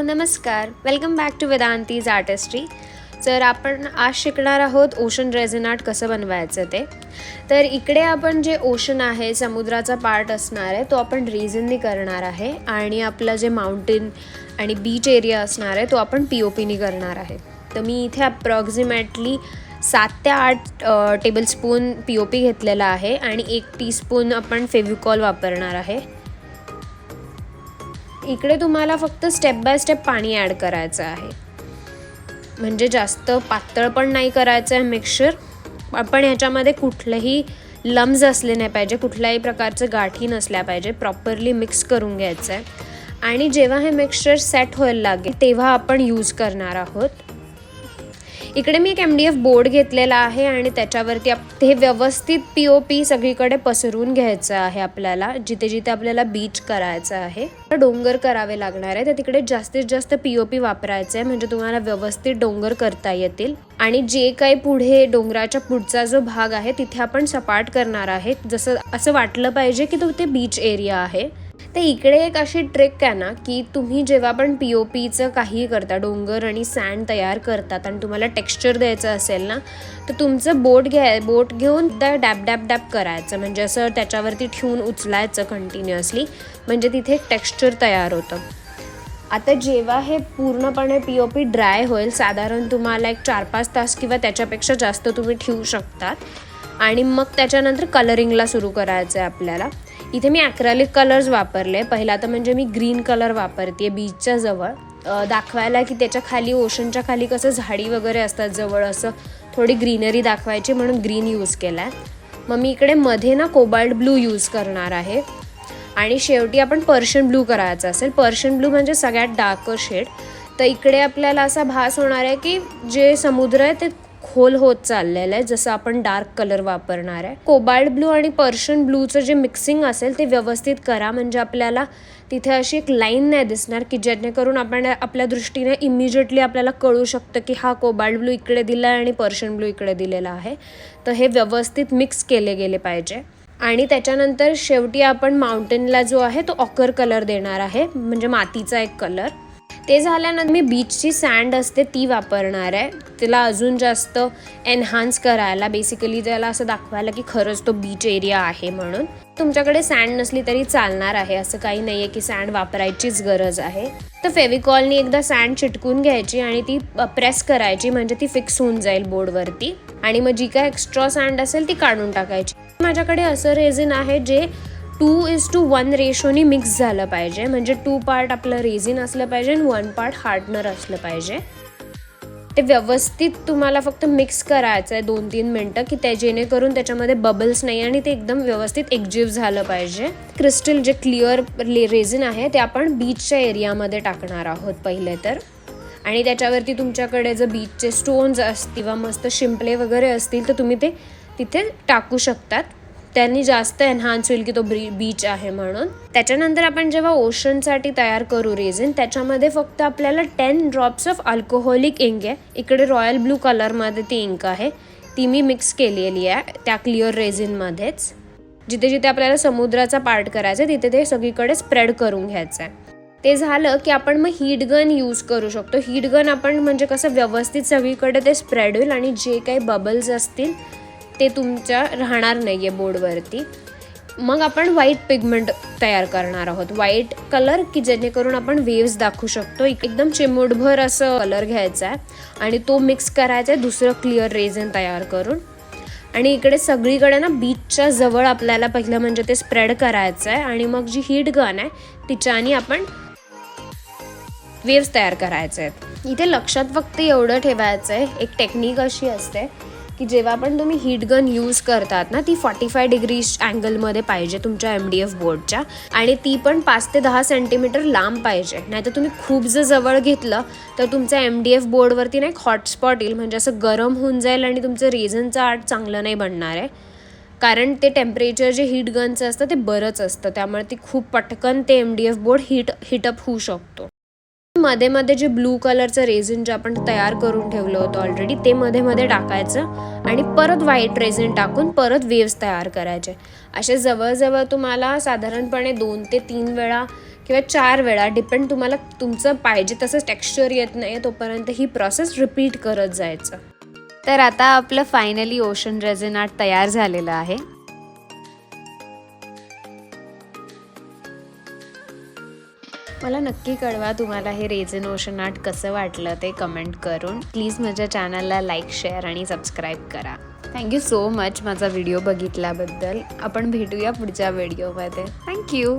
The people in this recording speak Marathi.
हॅलो नमस्कार, वेलकम बॅक टू वेदांतीज आर्टिस्ट्री. तर आपण आज शिकणार आहोत ओशन रेझिन आर्ट कसं बनवायचं ते. तर इकडे आपण जे ओशन आहे, समुद्राचा पार्ट असणार आहे, तो आपण रेझिननी करणार आहे. आणि आपलं जे माउंटेन आणि बीच एरिया असणार आहे तो आपण POPनी करणार आहे. तर मी इथे अप्रॉक्सिमेटली 7 ते 8 टेबलस्पून POP घेतलेला आहे आणि 1 टीस्पून आपण फेविकॉल वापरणार आहे. इकडे तुम्हाला फक्त स्टेप बाय स्टेप पाणी ॲड करायचं आहे, म्हणजे जास्त पातळ पण नाही करायचं आहे मिक्सचर. आपण ह्याच्यामध्ये कुठलेही लम्स असले नाही पाहिजे, कुठल्याही प्रकारचं गाठी नसल्या पाहिजे. प्रॉपरली मिक्स करून घ्यायचं आहे आणि जेव्हा हे मिक्सचर सेट व्हायला लागेल तेव्हा आपण यूज करणार आहोत. इकडे मी एक MDF बोर्ड घेतलेला आहे आणि त्याच्यावरती हे व्यवस्थित POP सगळीकडे पसरून घ्यायचं आहे. आपल्याला जिथे जिथे आपल्याला बीच करायचं आहे, डोंगर करावे लागणार आहे, तर तिकडे जास्तीत जास्त POP वापरायचं आहे, म्हणजे तुम्हाला व्यवस्थित डोंगर करता येतील. आणि जे काही पुढे डोंगराच्या पुढचा जो भाग आहे तिथे आपण सपाट करणार आहे, जसं असं वाटलं पाहिजे की तो ते बीच एरिया आहे. तर इकडे एक अशी ट्रिक आहे ना, की तुम्ही जेव्हा पण POPचं काही करता, डोंगर आणि सँड तयार करतात आणि तुम्हाला टेक्स्चर द्यायचं असेल ना, तर तुमचं बोट घेऊन डॅब डॅब डॅब करायचं, म्हणजे असं त्याच्यावरती ठेवून उचलायचं कंटिन्युअसली, म्हणजे तिथे एक टेक्स्चर तयार होतं. आता जेव्हा हे पूर्णपणे POP ड्राय होईल, साधारण तुम्हाला एक 4-5 तास किंवा त्याच्यापेक्षा जास्त तुम्ही ठेवू शकतात. आणि मग त्याच्यानंतर कलरिंगला सुरू करायचं आहे आपल्याला. इथे मी ॲक्रेलिक कलर्स वापरले. पहिला तर म्हणजे मी ग्रीन कलर वापरते बीचच्या जवळ, दाखवायला की त्याच्या खाली, ओशनच्या खाली कसं झाडी वगैरे असतात जवळ, असं थोडी ग्रीनरी दाखवायची म्हणून ग्रीन यूज केला आहे. मग मी इकडे मध्ये ना कोबाल्ट ब्लू यूज करणार आहे. आणि शेवटी आपण पर्शियन ब्लू करायचं असेल. पर्शियन ब्लू म्हणजे सगळ्यात डार्कर शेड. तर इकडे आपल्याला असा भास होणार आहे की जे समुद्र आहे ते खोल होत चाललेलं आहे, जसं आपण डार्क कलर वापरणार आहे. कोबाल्ट ब्लू आणि पर्शियन ब्लूचं जे मिक्सिंग असेल ते व्यवस्थित करा, म्हणजे आपल्याला तिथे अशी एक लाईन नाही दिसणार की जेणेकरून आपण आपल्या दृष्टीने इमिजिएटली आपल्याला कळू शकतं की हा कोबाल्ट ब्लू इकडे दिला आहे आणि पर्शियन ब्लू इकडे दिलेला आहे. तर हे व्यवस्थित मिक्स केले गेले पाहिजे. आणि त्याच्यानंतर शेवटी आपण माउंटेनला जो आहे तो ऑकर कलर देणार आहे, म्हणजे मातीचा एक कलर. ते झाल्यानंतर मी बीचची सँड असते ती वापरणार आहे, तिला अजून जास्त एनहान्स करायला, बेसिकली त्याला असं दाखवायला की खरंच तो बीच एरिया आहे म्हणून. तुमच्याकडे सँड नसली तरी चालणार आहे, असं काही नाही आहे की सँड वापरायचीच गरज आहे. तर फेविकॉलनी एकदा सँड चिटकून घ्यायची आणि ती प्रेस करायची, म्हणजे ती फिक्स होऊन जाईल बोर्डवरती. आणि मग जी काय एक्स्ट्रा सँड असेल ती काढून टाकायची. माझ्याकडे असं रेझिन आहे जे 2:1 रेशोनी मिक्स झालं पाहिजे, म्हणजे 2 पार्ट आपलं रेझिन असलं पाहिजे आणि 1 पार्ट हार्डनर असलं पाहिजे. ते व्यवस्थित तुम्हाला फक्त मिक्स करायचं आहे 2-3 मिनटं, की त्या जेणेकरून त्याच्यामध्ये बबल्स नाही आणि ते एकदम व्यवस्थित एकजीव झालं पाहिजे. क्रिस्टल जे क्लिअर रेझिन आहे ते आपण बीचच्या एरियामध्ये टाकणार आहोत पहिले तर. आणि त्याच्यावरती तुमच्याकडे जर बीचचे स्टोन्स असतील किंवा मस्त शिंपले वगैरे असतील तर तुम्ही ते तिथे टाकू शकतात, त्यांनी जास्त एनहान्स होईल की तो बीच आहे म्हणून. त्याच्यानंतर आपण जेव्हा ओशनसाठी तयार करू रेझिन, त्याच्यामध्ये फक्त आपल्याला 10 ड्रॉप्स ऑफ अल्कोहोलिक इंक आहे. इकडे रॉयल ब्लू कलरमध्ये ती इंक आहे, ती मी मिक्स केलेली आहे त्या क्लिअर रेझिनमध्येच. जिथे जिथे आपल्याला समुद्राचा पार्ट करायचा आहे तिथे ते सगळीकडे स्प्रेड करून घ्यायचं आहे. ते झालं की आपण मग हीट गन यूज करू शकतो. हीट गन आपण म्हणजे कसं व्यवस्थित सगळीकडे ते स्प्रेड होईल आणि जे काही बबल्स असतील ते तुमच्या राहणार नाही आहे बोर्डवरती. मग आपण व्हाईट पिगमेंट तयार करणार आहोत, व्हाईट कलर, की जेणेकरून आपण वेव्स दाखवू शकतो. एकदम चिमूटभर असं कलर घ्यायचा आहे आणि तो मिक्स करायचा आहे दुसरं क्लिअर रेझिन तयार करून. आणि इकडे सगळीकडे ना बीचच्या जवळ आपल्याला पहिलं म्हणजे ते स्प्रेड करायचं आहे आणि मग जी हीट गन आहे तिच्याने आपण वेव्स तयार करायचे आहेत. इथे लक्षात फक्त एवढं ठेवायचं आहे, एक टेक्निक अशी असते की जेव्हा पण तुम्ही हीट गन यूज करतात ना, ती 45 डिग्री अँगलमध्ये पाहिजे तुमच्या MDF बोर्डच्या, आणि ती पण 5 ते 10 सेंटीमीटर लांब पाहिजे. नाहीतर तुम्ही खूप जर जवळ घेतलं तर तुमच्या MDF बोर्डवरती ना एक हॉटस्पॉट येईल, म्हणजे असं गरम होऊन जाईल आणि तुमचं रेझिनचं आर्ट चांगलं नाही बनणार आहे. कारण ते टेम्परेचर जे हीट गनचं असतं ते बरंच असतं, त्यामुळे ती खूप पटकन ते MDF बोर्ड हीटअप होऊ शकतो. मध्ये मध्ये जे ब्लू कलरचं रेझिन जे आपण तयार करून ठेवलं होतं ऑलरेडी, ते मध्ये मध्ये टाकायचं आणि परत व्हाईट रेझिन टाकून परत वेव्स तयार करायचे. असे जवळजवळ तुम्हाला साधारणपणे 2 ते 3 वेळा किंवा 4 वेळा, डिपेंड तुम्हाला तुमचं पाहिजे तसं टेक्स्चर येत नाही तोपर्यंत ही प्रोसेस रिपीट करत जायचं. तर आता आपलं फायनली ओशन रेझिन आर्ट तयार झालेलं आहे. मला नक्की कळवा तुम्हाला हे रेझिन ओशन आर्ट कसं वाटलं ते कमेंट करून. प्लीज माझ्या चॅनलला लाईक, शेअर आणि सबस्क्राईब करा. थँक्यू सो मच माझा व्हिडिओ बघितल्याबद्दल. आपण भेटूया पुढच्या व्हिडिओमध्ये. थँक्यू.